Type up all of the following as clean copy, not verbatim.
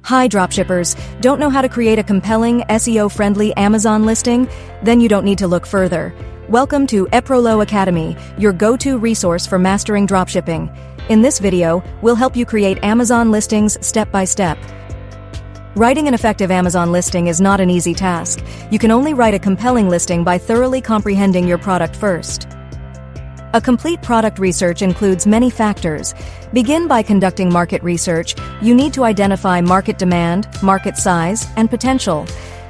Hi dropshippers, don't know how to create a compelling, SEO-friendly Amazon listing? Then you don't need to look further. Welcome to Eprolo Academy, your go-to resource for mastering dropshipping. In this video, we'll help you create Amazon listings step by step. Writing an effective Amazon listing is not an easy task. You can only write a compelling listing by thoroughly comprehending your product first. A complete product research includes many factors. Begin by conducting market research. You need to identify market demand, market size, and potential.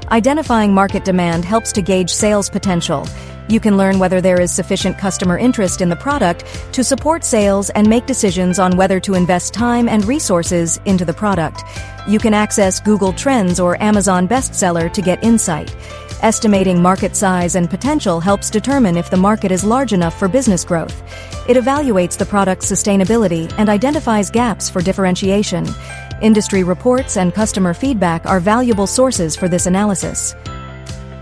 Identifying market demand helps to gauge sales potential. You can learn whether there is sufficient customer interest in the product to support sales and make decisions on whether to invest time and resources into the product. You can access Google Trends or Amazon Bestseller to get insight. Estimating market size and potential helps determine if the market is large enough for business growth. It evaluates the product's sustainability and identifies gaps for differentiation. Industry reports and customer feedback are valuable sources for this analysis.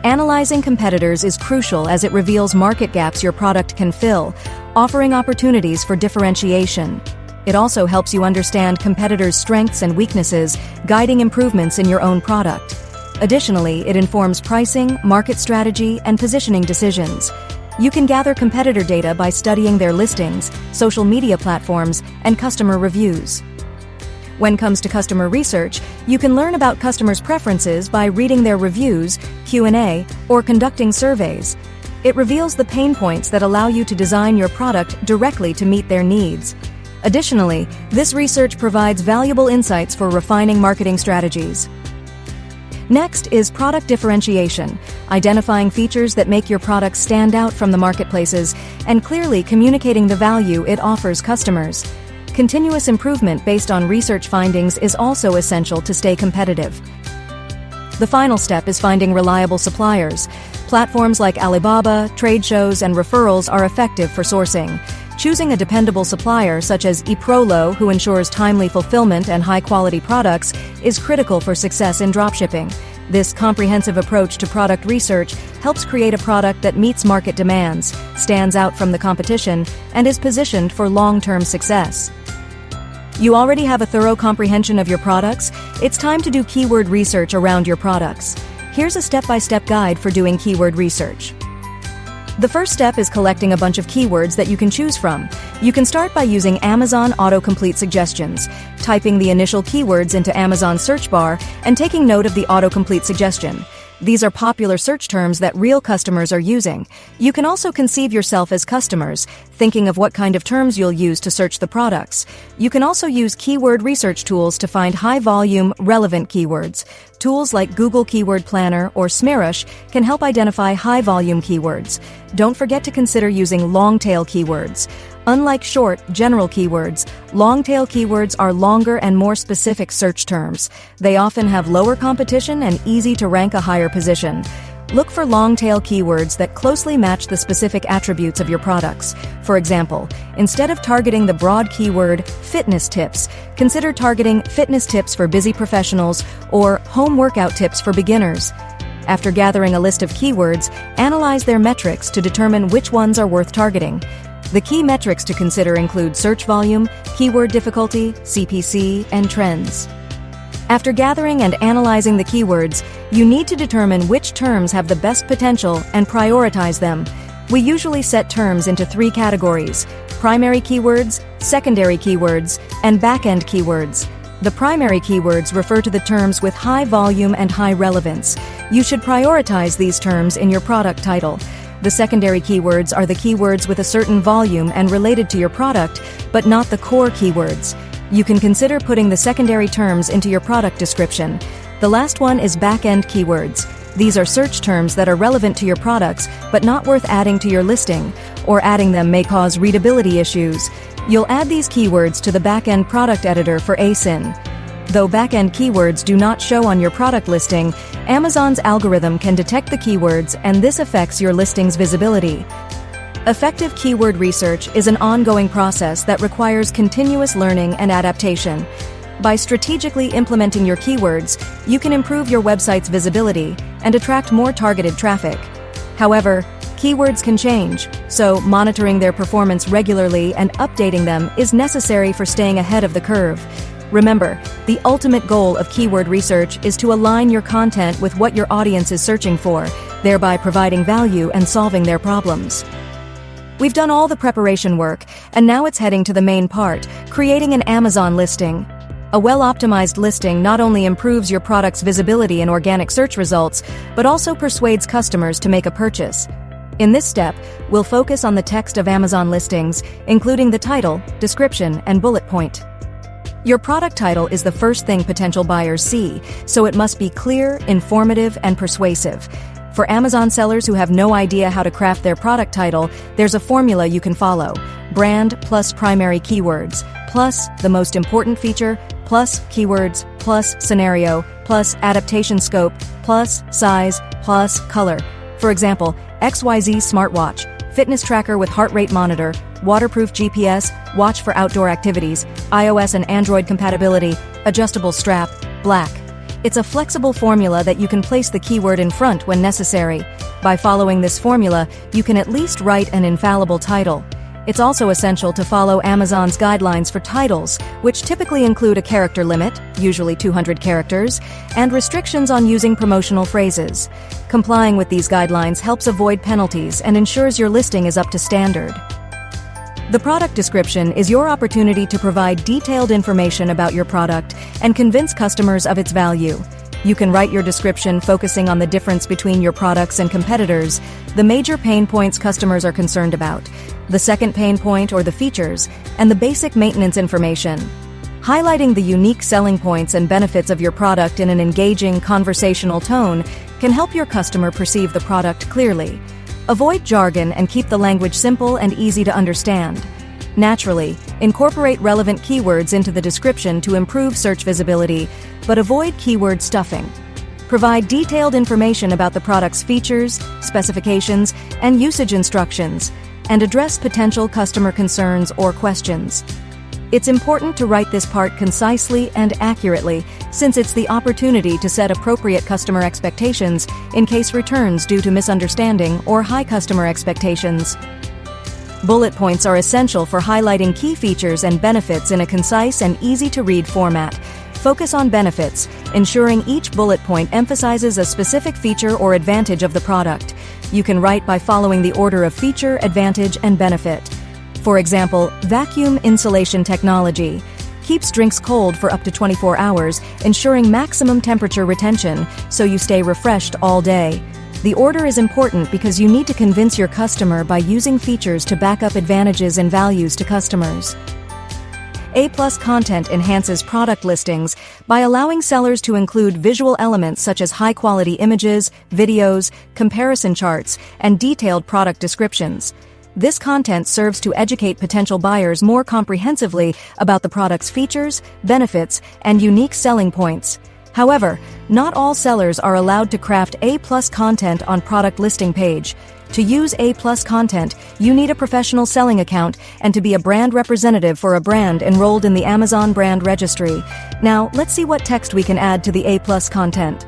Analyzing competitors is crucial as it reveals market gaps your product can fill, offering opportunities for differentiation. It also helps you understand competitors' strengths and weaknesses, guiding improvements in your own product. Additionally, it informs pricing, market strategy, and positioning decisions. You can gather competitor data by studying their listings, social media platforms, and customer reviews. When it comes to customer research, you can learn about customers' preferences by reading their reviews, Q&A, or conducting surveys. It reveals the pain points that allow you to design your product directly to meet their needs. Additionally, this research provides valuable insights for refining marketing strategies. Next is product differentiation, identifying features that make your product stand out from the marketplaces and clearly communicating the value it offers customers. Continuous improvement based on research findings is also essential to stay competitive. The final step is finding reliable suppliers. Platforms like Alibaba, trade shows, and referrals are effective for sourcing. Choosing a dependable supplier such as Eprolo, who ensures timely fulfillment and high-quality products, is critical for success in dropshipping. This comprehensive approach to product research helps create a product that meets market demands, stands out from the competition, and is positioned for long-term success. You already have a thorough comprehension of your products? It's time to do keyword research around your products. Here's a step-by-step guide for doing keyword research. The first step is collecting a bunch of keywords that you can choose from. You can start by using Amazon Autocomplete Suggestions, typing the initial keywords into Amazon search bar and taking note of the autocomplete suggestion. These are popular search terms that real customers are using. You can also conceive yourself as customers, thinking of what kind of terms you'll use to search the products. You can also use keyword research tools to find high-volume, relevant keywords. Tools like Google Keyword Planner or Smerush can help identify high-volume keywords. Don't forget to consider using long-tail keywords. Unlike short, general keywords, long-tail keywords are longer and more specific search terms. They often have lower competition and easy to rank a higher position. Look for long-tail keywords that closely match the specific attributes of your products. For example, instead of targeting the broad keyword fitness tips, consider targeting fitness tips for busy professionals or home workout tips for beginners. After gathering a list of keywords, analyze their metrics to determine which ones are worth targeting. The key metrics to consider include search volume, keyword difficulty, CPC, and trends. After gathering and analyzing the keywords, you need to determine which terms have the best potential and prioritize them. We usually set terms into 3 categories: primary keywords, secondary keywords, and back-end keywords. The primary keywords refer to the terms with high volume and high relevance. You should prioritize these terms in your product title. The secondary keywords are the keywords with a certain volume and related to your product, but not the core keywords. You can consider putting the secondary terms into your product description. The last one is back-end keywords. These are search terms that are relevant to your products, but not worth adding to your listing, or adding them may cause readability issues. You'll add these keywords to the back-end product editor for ASIN. Though back-end keywords do not show on your product listing, Amazon's algorithm can detect the keywords, and this affects your listing's visibility. Effective keyword research is an ongoing process that requires continuous learning and adaptation. By strategically implementing your keywords, you can improve your website's visibility and attract more targeted traffic. However, keywords can change, so monitoring their performance regularly and updating them is necessary for staying ahead of the curve. Remember, the ultimate goal of keyword research is to align your content with what your audience is searching for, thereby providing value and solving their problems. We've done all the preparation work, and now it's heading to the main part, creating an Amazon listing. A well-optimized listing not only improves your product's visibility in organic search results, but also persuades customers to make a purchase. In this step, we'll focus on the text of Amazon listings, including the title, description, and bullet point. Your product title is the first thing potential buyers see, so it must be clear, informative, and persuasive. For Amazon sellers who have no idea how to craft their product title, there's a formula you can follow: brand plus primary keywords, plus the most important feature, plus keywords, plus scenario, plus adaptation scope, plus size, plus color. For example, XYZ smartwatch, fitness tracker with heart rate monitor, waterproof GPS, watch for outdoor activities, iOS and Android compatibility, adjustable strap, black. It's a flexible formula that you can place the keyword in front when necessary. By following this formula, you can at least write an infallible title. It's also essential to follow Amazon's guidelines for titles, which typically include a character limit, usually 200 characters, and restrictions on using promotional phrases. Complying with these guidelines helps avoid penalties and ensures your listing is up to standard. The product description is your opportunity to provide detailed information about your product and convince customers of its value. You can write your description focusing on the difference between your products and competitors, the major pain points customers are concerned about, the second pain point or the features, and the basic maintenance information. Highlighting the unique selling points and benefits of your product in an engaging, conversational tone can help your customer perceive the product clearly. Avoid jargon and keep the language simple and easy to understand. Naturally, incorporate relevant keywords into the description to improve search visibility, but avoid keyword stuffing. Provide detailed information about the product's features, specifications, and usage instructions, and address potential customer concerns or questions. It's important to write this part concisely and accurately, since it's the opportunity to set appropriate customer expectations in case returns due to misunderstanding or high customer expectations. Bullet points are essential for highlighting key features and benefits in a concise and easy-to-read format. Focus on benefits, ensuring each bullet point emphasizes a specific feature or advantage of the product. You can write by following the order of feature, advantage, and benefit. For example, vacuum insulation technology keeps drinks cold for up to 24 hours, ensuring maximum temperature retention so you stay refreshed all day. The order is important because you need to convince your customer by using features to back up advantages and values to customers. A+ content enhances product listings by allowing sellers to include visual elements such as high-quality images, videos, comparison charts, and detailed product descriptions. This content serves to educate potential buyers more comprehensively about the product's features, benefits, and unique selling points. However, not all sellers are allowed to craft A+ content on product listing page. To use A+ content, you need a professional selling account and to be a brand representative for a brand enrolled in the Amazon Brand Registry. Now, let's see what text we can add to the A+ content.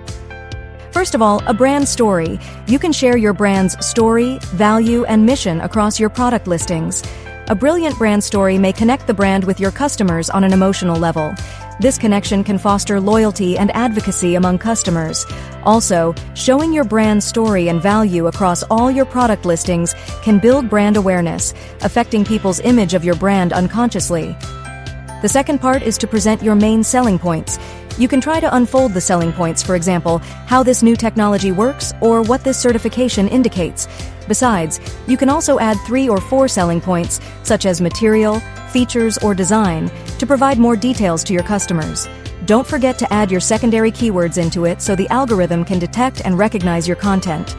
First of all, a brand story. You can share your brand's story, value, and mission across your product listings. A brilliant brand story may connect the brand with your customers on an emotional level. This connection can foster loyalty and advocacy among customers. Also, showing your brand story and value across all your product listings can build brand awareness, affecting people's image of your brand unconsciously. The second part is to present your main selling points. You can try to unfold the selling points, for example, how this new technology works or what this certification indicates. Besides, you can also add 3 or 4 selling points, such as material, features, or design, to provide more details to your customers. Don't forget to add your secondary keywords into it so the algorithm can detect and recognize your content.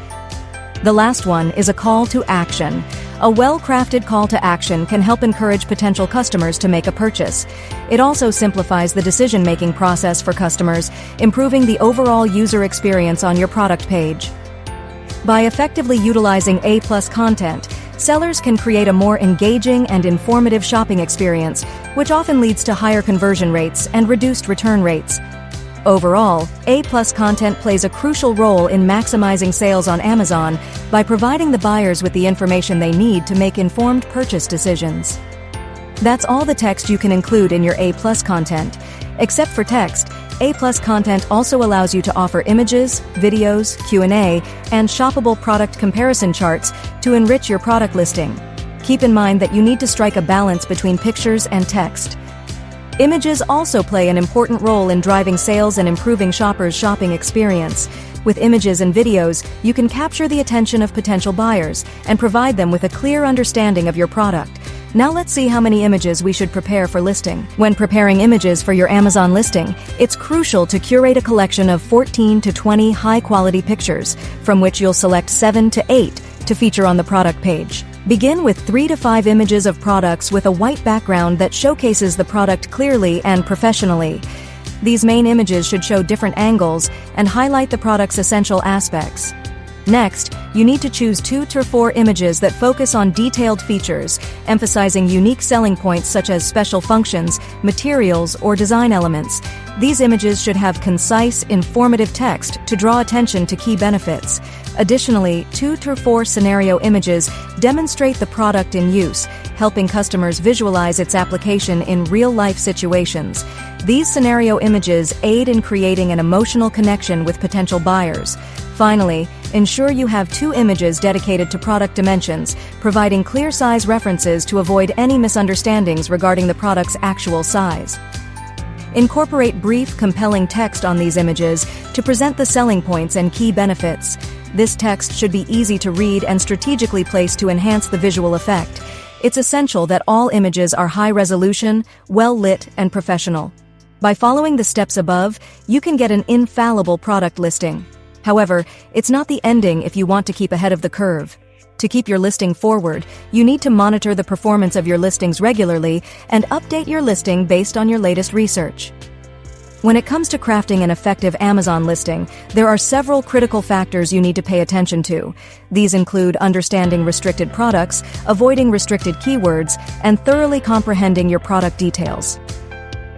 The last one is a call to action. A well-crafted call to action can help encourage potential customers to make a purchase. It also simplifies the decision-making process for customers, improving the overall user experience on your product page. By effectively utilizing A+ content, sellers can create a more engaging and informative shopping experience, which often leads to higher conversion rates and reduced return rates. Overall, A+ content plays a crucial role in maximizing sales on Amazon by providing the buyers with the information they need to make informed purchase decisions. That's all the text you can include in your A+ content. Except for text, A+ content also allows you to offer images, videos, Q&A, and shoppable product comparison charts to enrich your product listing. Keep in mind that you need to strike a balance between pictures and text. Images also play an important role in driving sales and improving shoppers' shopping experience. With images and videos, you can capture the attention of potential buyers and provide them with a clear understanding of your product. Now let's see how many images we should prepare for listing. When preparing images for your Amazon listing, it's crucial to curate a collection of 14 to 20 high-quality pictures, from which you'll select 7 to 8 to feature on the product page. Begin with 3 to 5 images of products with a white background that showcases the product clearly and professionally. These main images should show different angles and highlight the product's essential aspects. Next, you need to choose 2 to 4 images that focus on detailed features, emphasizing unique selling points such as special functions, materials, or design elements. These images should have concise, informative text to draw attention to key benefits. Additionally, 2 to 4 scenario images demonstrate the product in use, helping customers visualize its application in real-life situations. These scenario images aid in creating an emotional connection with potential buyers. Finally, ensure you have 2 images dedicated to product dimensions, providing clear size references to avoid any misunderstandings regarding the product's actual size. Incorporate brief, compelling text on these images to present the selling points and key benefits. This text should be easy to read and strategically placed to enhance the visual effect. It's essential that all images are high resolution, well lit, and professional. By following the steps above, you can get an infallible product listing. However, it's not the ending if you want to keep ahead of the curve. To keep your listing forward, you need to monitor the performance of your listings regularly and update your listing based on your latest research. When it comes to crafting an effective Amazon listing, there are several critical factors you need to pay attention to. These include understanding restricted products, avoiding restricted keywords, and thoroughly comprehending your product details.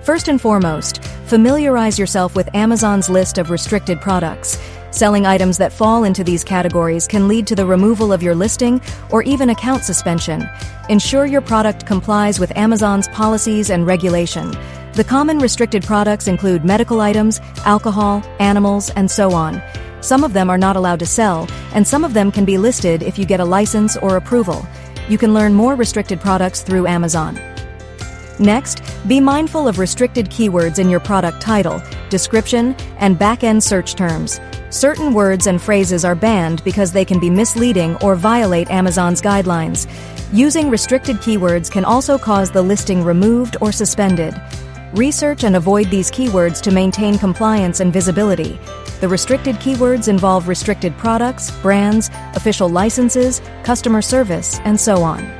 First and foremost, familiarize yourself with Amazon's list of restricted products. Selling items that fall into these categories can lead to the removal of your listing or even account suspension. Ensure your product complies with Amazon's policies and regulation. The common restricted products include medical items, alcohol, animals, and so on. Some of them are not allowed to sell, and some of them can be listed if you get a license or approval. You can learn more restricted products through Amazon. Next, be mindful of restricted keywords in your product title, description, and back-end search terms. Certain words and phrases are banned because they can be misleading or violate Amazon's guidelines. Using restricted keywords can also cause the listing removed or suspended. Research and avoid these keywords to maintain compliance and visibility. The restricted keywords involve restricted products, brands, official licenses, customer service, and so on.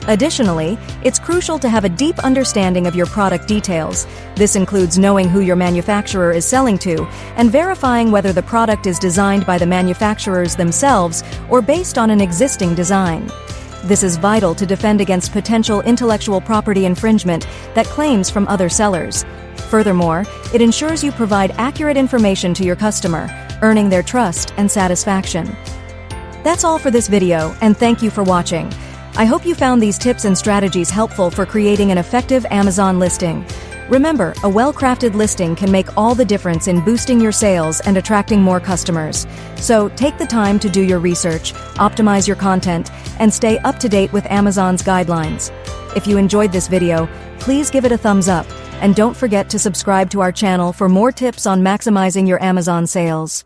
Additionally, it's crucial to have a deep understanding of your product details. This includes knowing who your manufacturer is selling to and verifying whether the product is designed by the manufacturers themselves or based on an existing design. This is vital to defend against potential intellectual property infringement that claims from other sellers. Furthermore, it ensures you provide accurate information to your customer, earning their trust and satisfaction. That's all for this video, and thank you for watching. I hope you found these tips and strategies helpful for creating an effective Amazon listing. Remember, a well-crafted listing can make all the difference in boosting your sales and attracting more customers. So take the time to do your research, optimize your content, and stay up to date with Amazon's guidelines. If you enjoyed this video, please give it a thumbs up, and don't forget to subscribe to our channel for more tips on maximizing your Amazon sales.